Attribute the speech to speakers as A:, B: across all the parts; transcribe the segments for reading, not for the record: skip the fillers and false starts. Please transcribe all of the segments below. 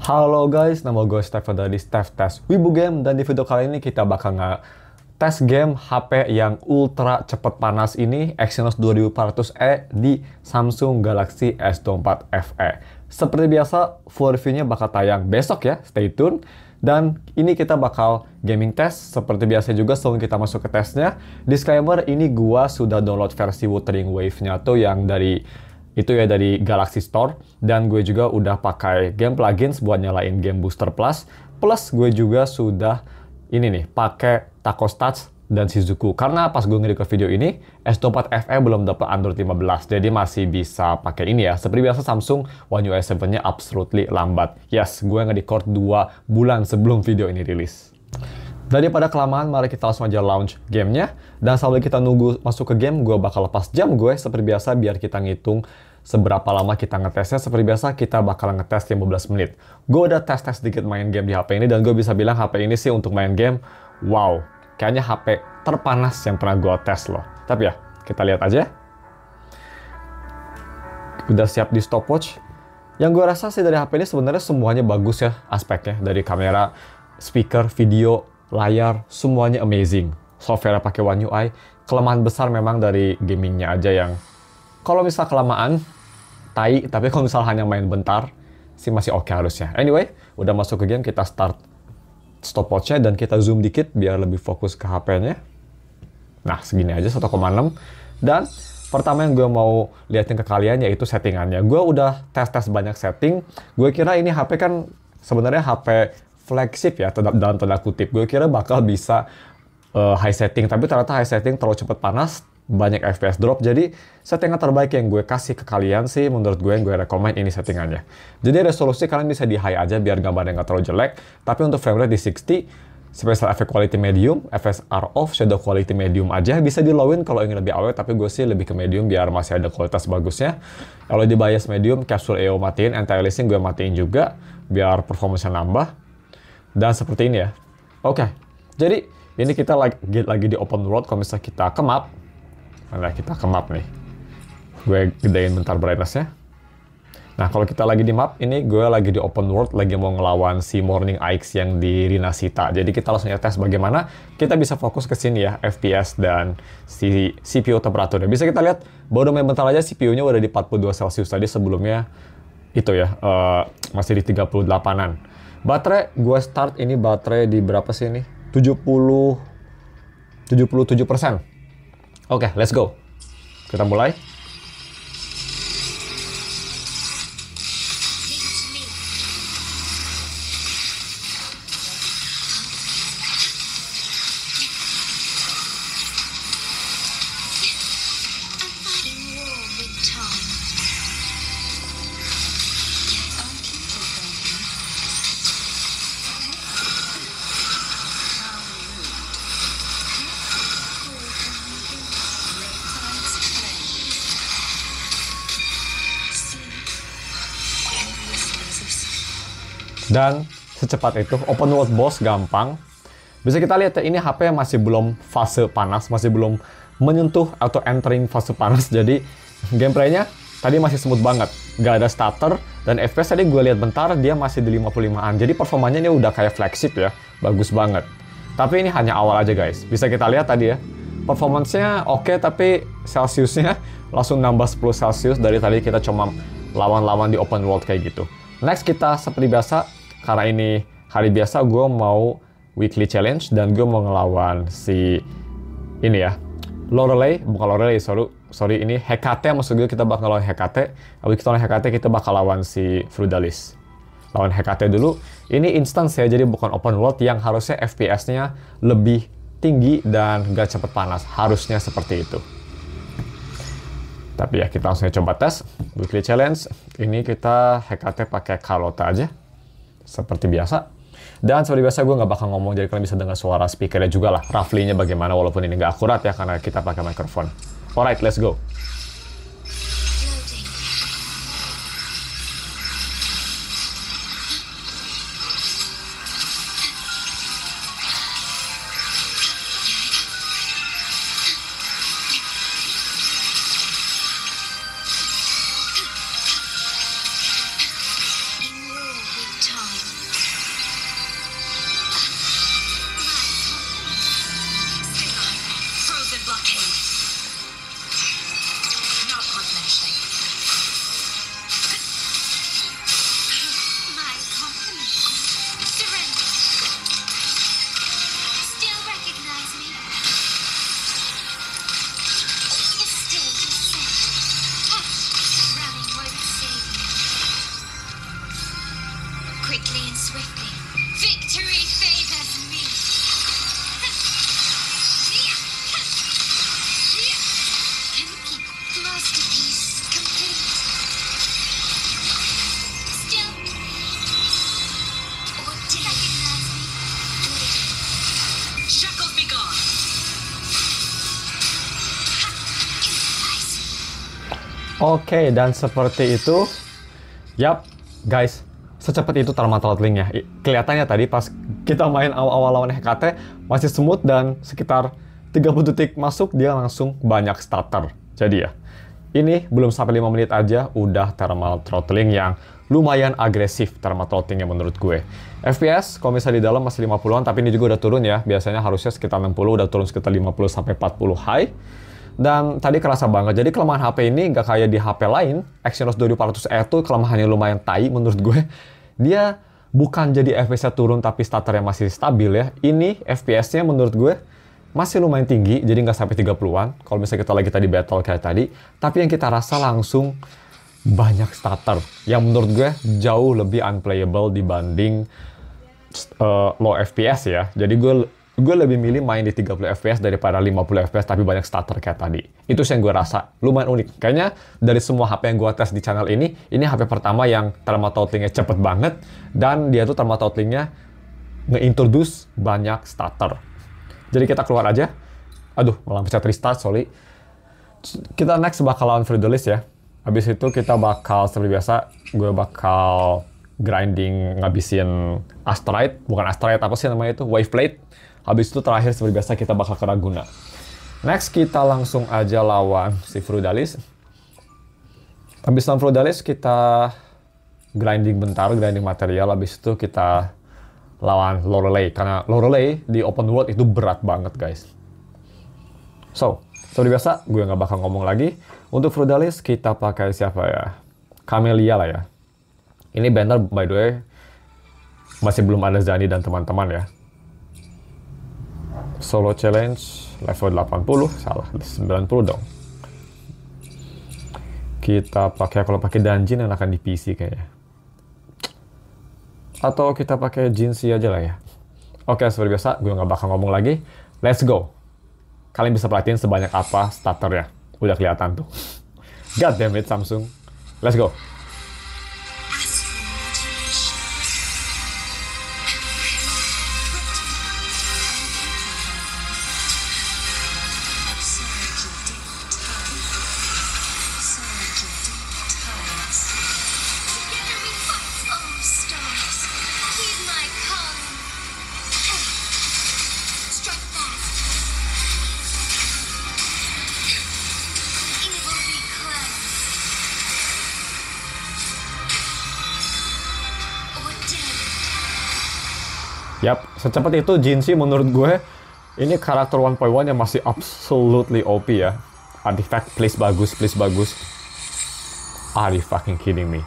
A: Halo guys, nama gue Stefan dari Stef Tes Wibu Game, dan di video kali ini kita bakal tes game HP yang ultra cepet panas ini, Exynos 2400E di Samsung Galaxy S24 FE. Seperti biasa, full reviewnya bakal tayang besok ya, stay tune. Dan ini kita bakal gaming test, seperti biasa juga sebelum kita masuk ke tesnya. Disclaimer, ini gua sudah download versi Wuthering Wave-nya tuh yang dari dari Galaxy Store, dan gue juga udah pakai game plugins buat nyalain game Booster Plus. Plus gue juga sudah pakai Taco Stats dan Shizuku, karena pas gue nge-record video ini S24 FE belum dapat Android 15, jadi masih bisa pakai ini ya. Seperti biasa Samsung One UI 7-nya absolutely lambat. Yes, gue nge-record 2 bulan sebelum video ini rilis. Daripada kelamaan, mari kita langsung aja launch gamenya. Dan sambil kita nunggu masuk ke game, gue bakal lepas jam gue seperti biasa biar kita ngitung seberapa lama kita ngetesnya. Seperti biasa, kita bakal ngetes 15 menit. Gue udah tes-tes sedikit main game di HP ini, dan gue bisa bilang HP ini sih untuk main game, wow, kayaknya HP terpanas yang pernah gue tes loh. Tapi ya, kita lihat aja. Udah siap di stopwatch. Yang gue rasa sih dari HP ini sebenarnya semuanya bagus ya aspeknya. Dari kamera, speaker, video, layar, semuanya amazing. Software pakai One UI. Kelemahan besar memang dari gamingnya aja yang kalau misal kelamaan, tai, tapi kalau misal hanya main bentar, sih masih oke harusnya. Anyway, udah masuk ke game, kita start stopwatch-nya dan kita zoom dikit biar lebih fokus ke HP-nya. Nah, segini aja, 1,6. Dan pertama yang gue mau liatin ke kalian yaitu settingannya. Gue udah tes-tes banyak setting. Gue kira ini HP kan sebenarnya HP flagship ya, dalam tanda kutip. Gue kira bakal bisa high setting, tapi ternyata high setting terlalu cepet panas, banyak FPS drop. Jadi settingan terbaik yang gue kasih ke kalian sih, menurut gue yang gue rekomend ini settingannya. Jadi resolusi kalian bisa di high aja biar gambarnya nggak terlalu jelek. Tapi untuk frame rate di 60, special effect quality medium, FSR off, shadow quality medium aja. Bisa di lowin kalau ingin lebih awet, tapi gue sih lebih ke medium biar masih ada kualitas bagusnya. Kalau di bias medium, capsule EO matiin, anti-aliasing gue matiin juga biar performance-nya nambah. Dan seperti ini ya. Oke, jadi ini kita lagi di open world. Kalau misalnya kita ke map, mana kita ke map nih, gue gedein bentar brightness-nya. Nah, kalau kita lagi di map, ini gue lagi di open world, lagi mau ngelawan si Morning Ix yang di Rinasita. Jadi kita langsung tes bagaimana kita bisa fokus ke sini ya, FPS dan si CPU temperaturnya. Bisa kita lihat, baru main bentar aja CPU-nya udah di 42 Celcius tadi, sebelumnya itu ya, masih di 38-an. Baterai, gue start ini baterai di berapa sih ini? 77%. Oke, let's go. Kita mulai. Dan secepat itu, open world boss gampang. Bisa kita lihat ya, ini HP masih belum fase panas, masih belum menyentuh atau entering fase panas. Jadi gameplaynya tadi masih smooth banget, gak ada stutter. Dan FPS tadi gue lihat bentar, dia masih di 55-an. Jadi performanya ini udah kayak flagship ya, bagus banget. Tapi ini hanya awal aja guys. Bisa kita lihat tadi ya, performance-nya oke, tapi Celsius-nya langsung nambah 10 Celsius dari tadi kita cuma lawan-lawan di open world kayak gitu. Next, kita seperti biasa, karena ini hari biasa, gue mau weekly challenge dan gue mau ngelawan si ini ya, Lorelei, bukan Lorelei, sorry, ini Hecate. Maksud gue kita bakal lawan Hecate. Habis kita lawan Hecate, kita bakal lawan si Frudalis. Lawan Hecate dulu. Ini instance ya, jadi bukan open world yang harusnya FPS-nya lebih tinggi dan gak cepet panas. Harusnya seperti itu. Tapi ya, kita langsung coba tes weekly challenge. Ini kita Hecate pakai Carlotta aja, seperti biasa. Dan seperti biasa gue nggak bakal ngomong, jadi kalian bisa dengar suara speakernya juga lah, roughly-nya bagaimana, walaupun ini nggak akurat ya karena kita pakai mikrofon. Alright, let's go.
B: time. quickly and swiftly. Victory favors me. Can you keep masterpiece complete? Still, or did I recognize me? Shackles be gone.
A: Oke, dan seperti itu, yap, guys, secepat itu Tarma Throttling ya. Kelihatannya tadi pas kita main awal-awal lawan Hecate, masih smooth dan sekitar 30 detik masuk, dia langsung banyak starter. Jadi ya, ini belum sampai 5 menit aja, udah Thermal Throttling yang lumayan agresif, Thermal Throttling yang menurut gue. FPS, kalau misalnya di dalam masih 50-an, tapi ini juga udah turun ya. Biasanya harusnya sekitar 60, udah turun sekitar 50-40 high. Dan tadi kerasa banget, jadi kelemahan HP ini nggak kayak di HP lain. Exynos 2400R tuh kelemahannya lumayan tai menurut gue. Dia bukan jadi FPS-nya turun tapi starternya masih stabil ya. Ini FPS-nya menurut gue masih lumayan tinggi, jadi nggak sampai 30-an. Kalau misalnya kita lagi tadi battle kayak tadi. Tapi yang kita rasa langsung banyak starter. Yang menurut gue jauh lebih unplayable dibanding low FPS ya. Jadi gue lebih milih main di 30 FPS daripada 50 FPS tapi banyak starter kayak tadi. Itu sih yang gue rasa lumayan unik. Kayaknya dari semua HP yang gue tes di channel ini HP pertama yang Thermal Throttling-nya cepet banget. Dan dia tuh Thermal Throttling-nya nge-introduce banyak starter. Jadi kita keluar aja. Aduh, malah pencet restart, sorry. Kita next bakal lawan Freudalis ya. Habis itu kita bakal, seperti biasa, gue bakal grinding ngabisin Astrite. Bukan Astrite, apa sih namanya itu? Wave Plate. Habis itu terakhir seperti biasa kita bakal ke Ragusa. Next kita langsung aja lawan si Freudalis. Habis lawan Freudalis kita grinding bentar, grinding material. Habis itu kita lawan Lorelei. Karena Lorelei di open world itu berat banget guys. So, seperti biasa gue nggak bakal ngomong lagi. Untuk Freudalis kita pakai siapa ya? Camellia lah ya. Ini banner by the way masih belum ada Zani dan teman-teman ya. Solo challenge level 80, salah 90 dong. Kita pakai, kalau pakai dungeon yang akan di PC kayaknya. Atau kita pakai Jinxie aja lah ya. Oke, seperti biasa gue nggak bakal ngomong lagi. Let's go. Kalian bisa perhatiin sebanyak apa starternya. Udah kelihatan tuh. God damn it Samsung. Let's go. Yap, secepat itu Jinxie menurut gue ini karakter 1.1 yang masih absolutely OP ya. Artifact, please bagus, please bagus. Are you fucking kidding me?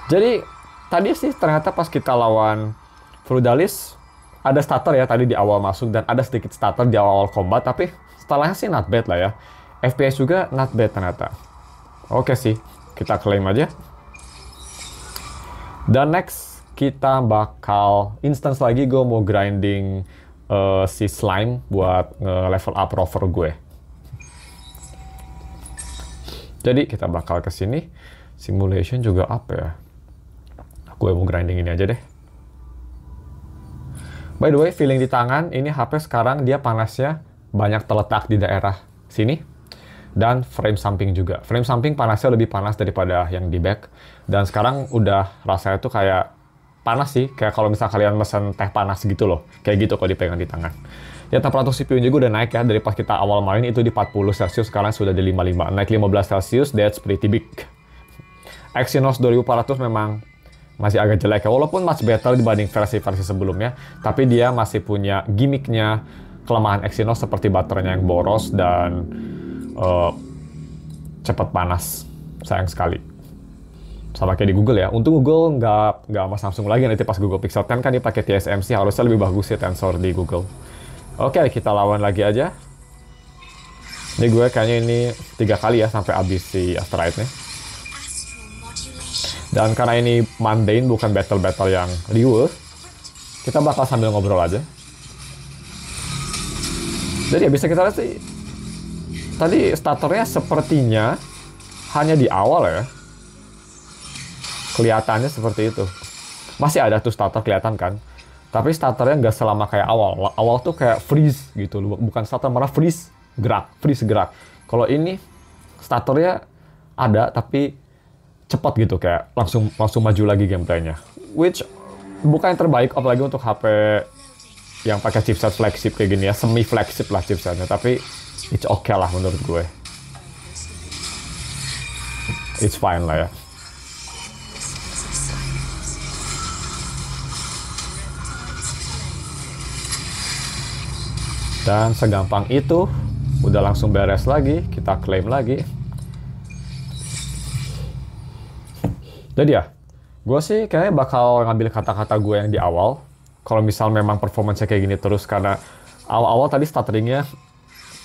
A: Jadi, tadi sih ternyata pas kita lawan Freudalis, ada starter ya tadi di awal masuk dan ada sedikit starter di awal combat, tapi setelahnya sih not bad lah ya. FPS juga not bad ternyata. Oke sih, kita claim aja. Dan next, kita bakal instance lagi, gue mau grinding si slime buat level up rover gue. Jadi kita bakal ke sini. Simulation juga apa ya? Gue mau grinding ini aja deh. By the way, feeling di tangan, ini HP sekarang dia panasnya banyak terletak di daerah sini. Dan frame samping juga. Frame samping panasnya lebih panas daripada yang di back. Dan sekarang udah rasanya tuh kayak panas sih, kayak kalau misalnya kalian mesen teh panas gitu loh. Kayak gitu kalau dipegang di tangan. Ya, temperatur CPU juga udah naik ya, dari pas kita awal main itu di 40 Celcius, sekarang sudah di 55. Naik 15 Celcius, that's pretty big. Exynos 2400 memang masih agak jelek ya, walaupun much better dibanding versi-versi sebelumnya. Tapi dia masih punya gimmicknya, kelemahan Exynos seperti baterainya yang boros dan cepat panas. Sayang sekali. Sama kayak di Google ya. Untung Google nggak sama Samsung lagi, nanti pas Google Pixel 10 kan dia pakai TSMC, harusnya lebih bagus ya tensor di Google. Oke, kita lawan lagi aja. Ini gue kayaknya ini 3 kali ya sampai habis si Astrite-nya. Dan karena ini mundane, bukan battle-battle yang riuh, kita bakal sambil ngobrol aja. Jadi ya bisa kita lihat sih, tadi starternya sepertinya hanya di awal ya. Kelihatannya seperti itu. Masih ada tuh starter kelihatan kan. Tapi starternya nggak selama kayak awal. Awal tuh kayak freeze gitu. Bukan starter, malah freeze gerak. Kalau ini starternya ada tapi cepat gitu, kayak langsung maju lagi gameplaynya. Which bukan yang terbaik apalagi untuk HP yang pakai chipset flagship kayak gini ya, semi flagship lah chipsetnya, tapi it's okay lah menurut gue. It's fine lah ya. Dan segampang itu, udah langsung beres lagi, kita klaim lagi. Jadi ya, gue sih kayaknya bakal ngambil kata-kata gue yang di awal. Kalau misal memang performance kayak gini terus, karena awal-awal tadi starteringnya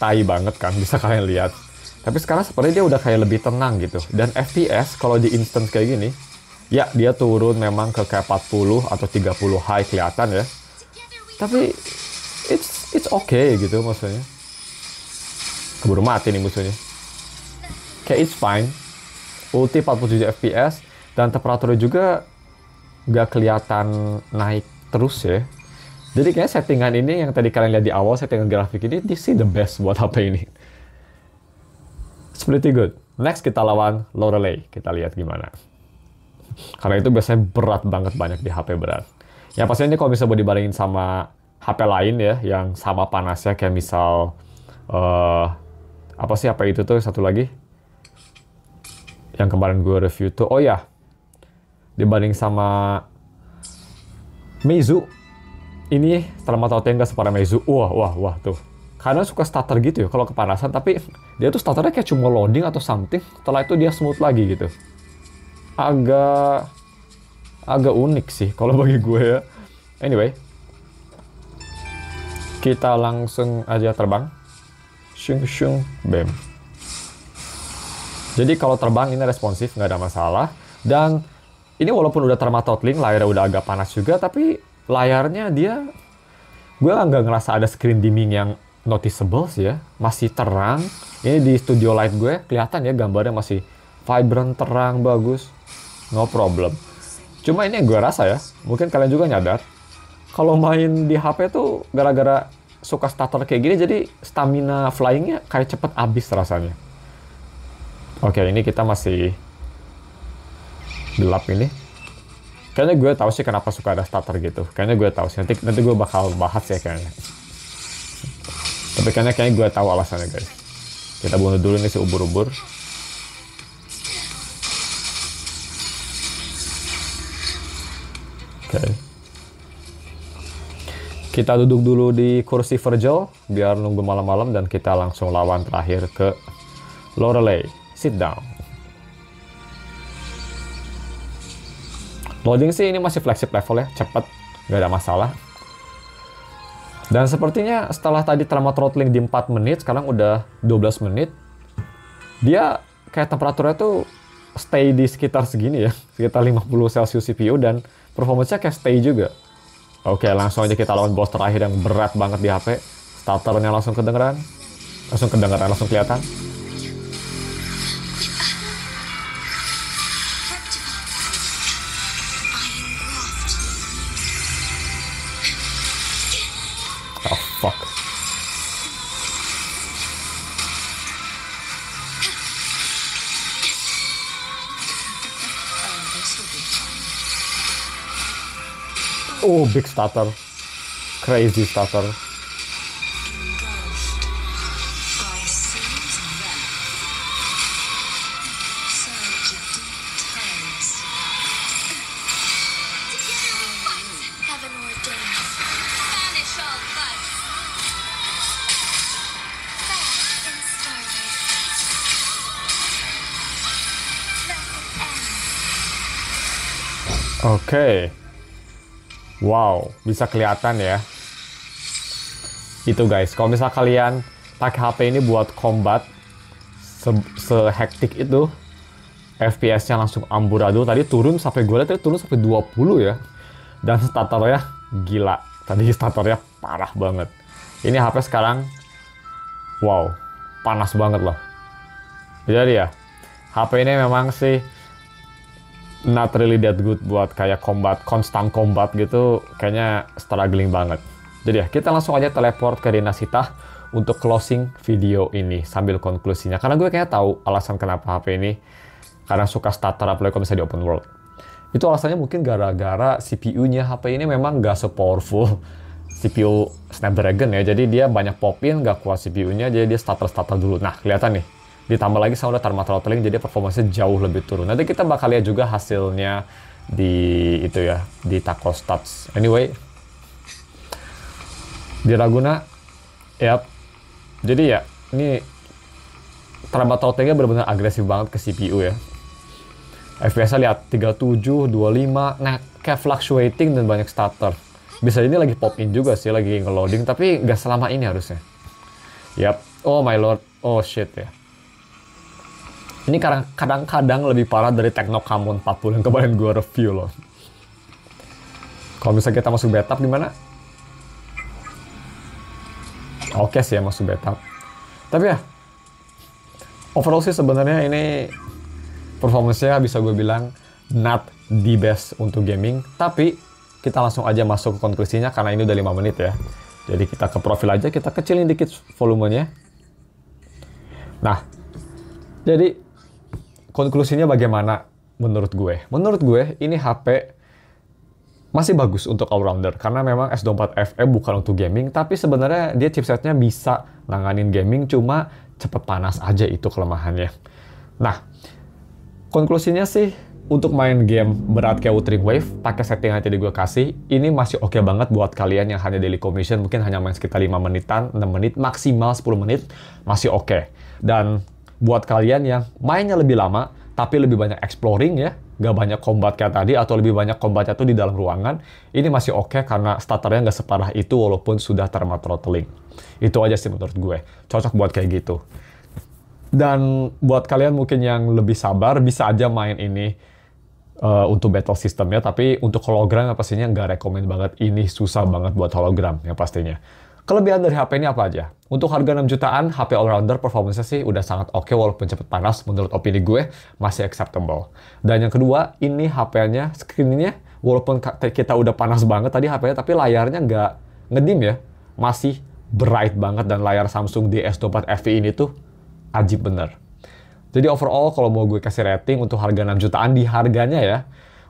A: tai banget kan, bisa kalian lihat. Tapi sekarang sepertinya dia udah kayak lebih tenang gitu. Dan FPS kalau di instance kayak gini, ya dia turun memang ke kayak 40 atau 30 high kelihatan ya. Tapi it's okay gitu maksudnya. Keburu mati nih musuhnya. Kayak it's fine. Ulti 47 FPS dan temperaturnya juga nggak kelihatan naik terus ya. Jadi kayaknya settingan ini yang tadi kalian lihat di awal, settingan grafik ini, this is the best buat HP ini. It's pretty good. Next kita lawan Lorelei. Kita lihat gimana. Karena itu biasanya berat banget, banyak di HP berat. Ya pastinya ini kalau bisa dibandingin sama HP lain ya, yang sama panasnya kayak misal apa sih HP itu tuh satu lagi yang kemarin gue review tuh, oh ya, dibanding sama Meizu, ini Thermaltake nggak separah Meizu. Wah tuh. Karena suka stutter gitu ya kalau kepanasan, tapi dia tuh stutternya kayak cuma loading atau something, setelah itu dia smooth lagi gitu. Agak unik sih kalau bagi gue ya. Anyway, kita langsung aja terbang. Shung, bam. Jadi kalau terbang ini responsif, nggak ada masalah. Dan ini walaupun udah thermal-throttling, layarnya udah agak panas juga, tapi layarnya dia, gue nggak ngerasa ada screen dimming yang noticeable sih ya. Masih terang. Ini di studio light gue kelihatan ya gambarnya masih vibrant, terang, bagus. No problem. Cuma ini yang gue rasa ya, mungkin kalian juga nyadar, kalau main di HP tuh gara-gara suka stutter kayak gini, jadi stamina flyingnya kayak cepet habis rasanya. Oke, ini kita masih gelap ini. Kayaknya gue tahu sih kenapa suka ada stutter gitu. Kayaknya gue tahu sih. Nanti gue bakal bahas ya kayaknya. Tapi kayaknya gue tahu alasannya guys. Kita bunuh dulu nih si ubur-ubur. Oke. Kita duduk dulu di kursi Virgil biar nunggu malam-malam, dan kita langsung lawan terakhir ke Lorelei. Sit down. Loading sih ini masih flagship level ya, cepet, nggak ada masalah. Dan sepertinya setelah tadi thermal-throttling di 4 menit, sekarang udah 12 menit. Dia kayak temperaturnya tuh stay di sekitar segini ya, sekitar 50 Celsius CPU, dan performance-nya kayak stay juga. Oke, langsung aja kita lawan boss terakhir yang berat banget di HP. Starternya langsung kedengeran, langsung kelihatan. Oh, fuck. Oh, big stutter. Crazy stutter. Oke. Wow, bisa kelihatan ya. Itu guys, kalau misal kalian pakai HP ini buat combat se-hektik itu, FPS-nya langsung amburadul. Tadi turun sampai gue lihat tadi turun sampai 20 ya. Dan statornya gila. Tadi statornya parah banget. Ini HP sekarang, wow, panas banget loh. Jadi ya, HP ini memang sih not really that good buat kayak constant combat gitu. Kayaknya struggling banget. Jadi ya, kita langsung aja teleport ke Rinasita untuk closing video ini sambil konklusinya. Karena gue kayaknya tahu alasan kenapa HP ini karena suka stutter apalagi kalau misalnya di open world. Itu alasannya mungkin gara-gara CPU-nya HP ini memang nggak se-powerful CPU Snapdragon ya. Jadi dia banyak pop-in, nggak kuat CPU-nya, jadi dia stutter dulu. Nah, kelihatan nih. Ditambah lagi sama thermal throttling, jadi performanya jauh lebih turun. Nanti kita bakal lihat juga hasilnya di itu ya, di Taco Stats. Anyway, di Laguna, yap. Jadi ya, ini thermal throttlingnya benar-benar agresif banget ke CPU ya. FPS-nya lihat 37, 25, nah kayak fluctuating dan banyak stutter. Bisa ini lagi pop in juga sih, lagi nge-loading, tapi nggak selama ini harusnya. Yap, oh my lord, oh shit ya. Ini kadang-kadang lebih parah dari Tecno Camon 40 yang kemarin gue review loh. Kalau misalnya kita masuk beta gimana? Oke sih ya masuk beta. Tapi ya, overall sih sebenarnya ini performance-nya bisa gue bilang not the best untuk gaming. Tapi kita langsung aja masuk ke konklusinya karena ini udah 5 menit ya. Jadi kita ke profil aja, kita kecilin dikit volumenya. Nah, jadi konklusinya bagaimana menurut gue? Menurut gue ini HP masih bagus untuk all-rounder. Karena memang S24 FE bukan untuk gaming, tapi sebenarnya dia chipsetnya bisa nanganin gaming, cuma cepet panas aja itu kelemahannya. Nah, konklusinya sih, untuk main game berat kayak Wuthering Wave, pakai setting yang tadi gue kasih, ini masih oke banget buat kalian yang hanya daily commission, mungkin hanya main sekitar 5 menitan, 6 menit, maksimal 10 menit, masih oke. Dan buat kalian yang mainnya lebih lama, tapi lebih banyak exploring ya, nggak banyak combat kayak tadi, atau lebih banyak combatnya tuh di dalam ruangan, ini masih oke karena stutternya nggak separah itu walaupun sudah thermal throttling. Itu aja sih menurut gue, cocok buat kayak gitu. Dan buat kalian mungkin yang lebih sabar, bisa aja main ini untuk battle systemnya, tapi untuk hologram ya pastinya nggak rekomen banget. Ini susah banget buat hologram ya pastinya. Kelebihan dari HP ini apa aja? Untuk harga 6 jutaan, HP all-rounder performance-nya sih udah sangat oke walaupun cepet panas, menurut opini gue masih acceptable. Dan yang kedua, ini HP-nya, screen-nya, walaupun kita udah panas banget tadi HP-nya, tapi layarnya nggak ngedim ya, masih bright banget, dan layar Samsung DS24 FE ini tuh ajib bener. Jadi overall kalau mau gue kasih rating untuk harga 6 jutaan di harganya ya,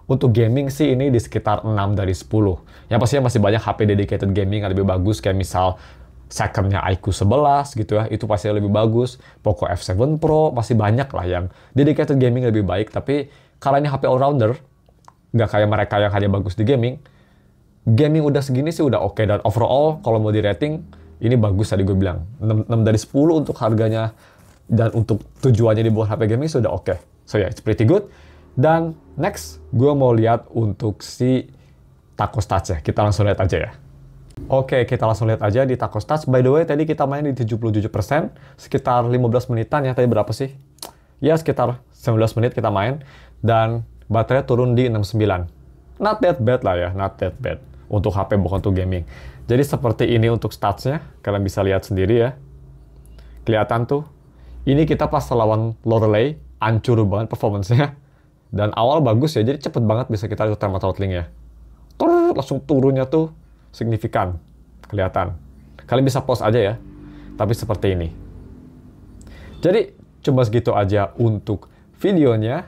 A: untuk gaming sih ini di sekitar 6 dari 10. Yang pastinya masih banyak HP dedicated gaming yang lebih bagus, kayak misal second-nya iQOO 11 gitu ya, itu pasti lebih bagus. Poco F7 Pro, masih banyak lah yang dedicated gaming lebih baik. Tapi karena ini HP all-rounder, nggak kayak mereka yang hanya bagus di gaming, gaming udah segini sih udah oke. Dan overall kalau mau di rating, ini bagus tadi gue bilang. 6 dari 10 untuk harganya, dan untuk tujuannya dibuat HP gaming sudah oke. So yeah, it's pretty good. Dan next, gue mau lihat untuk si Taco Stats ya. Kita langsung lihat aja ya. Oke, kita langsung lihat aja di Taco Stats. By the way, tadi kita main di 77%, sekitar 15 menitan ya. Tadi berapa sih? Ya, sekitar 19 menit kita main. Dan baterai turun di 69. Not that bad lah ya, not that bad. Untuk HP bukan untuk gaming. Jadi seperti ini untuk statsnya. Kalian bisa lihat sendiri ya. Kelihatan tuh. Ini kita pas lawan Lorelei, hancur banget performance-nya. Dan awal bagus ya, jadi cepet banget bisa kita lihat thermal throttling ya. Langsung turunnya tuh signifikan, kelihatan. Kalian bisa pause aja ya, tapi seperti ini. Jadi cuma segitu aja untuk videonya.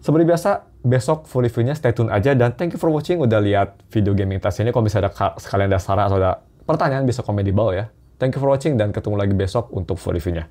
A: Seperti biasa, besok full review-nya stay tune aja, dan thank you for watching udah lihat video gaming tas ini. Kalau misalnya sekalian ada saran atau ada pertanyaan bisa komen di bawah ya. Thank you for watching dan ketemu lagi besok untuk full review-nya.